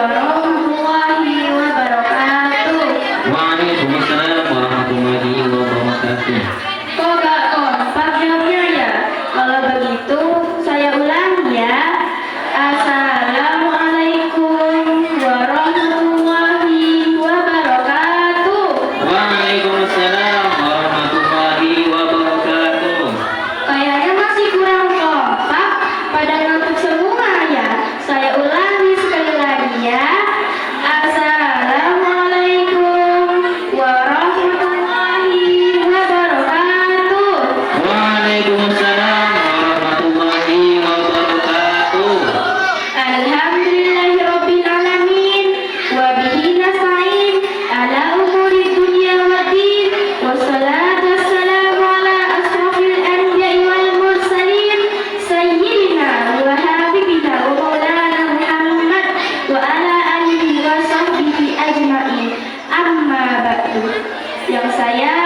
warahmatullahi wabarakatuh. Waalaikumsalam warahmatullahi wabarakatuh. Kok gak kompak jawabnya ya? Kalau begitu saya ulangi ya. Assalamualaikum warahmatullahi wabarakatuh. Waalaikumsalam warahmatullahi wabarakatuh. Kayaknya masih kurang kompak, pada ngantuk semua ya. Saya ulangi sekali lagi ya. Assalamualaikum warahmatullahi wabarakatuh. Waalaikumsalam warahmatullahi wabarakatuh. Alhamdulillahirabbil alamin wa bihi nasta'in ala umuri dunya waddin wassalatu wassalamu ala asrofil anbiya'i wal mursalin sayyidina wa habibina wa maulana Muhammad wa ala alihi wa sahbihi ajma'in. Amma ba'du. Yang saya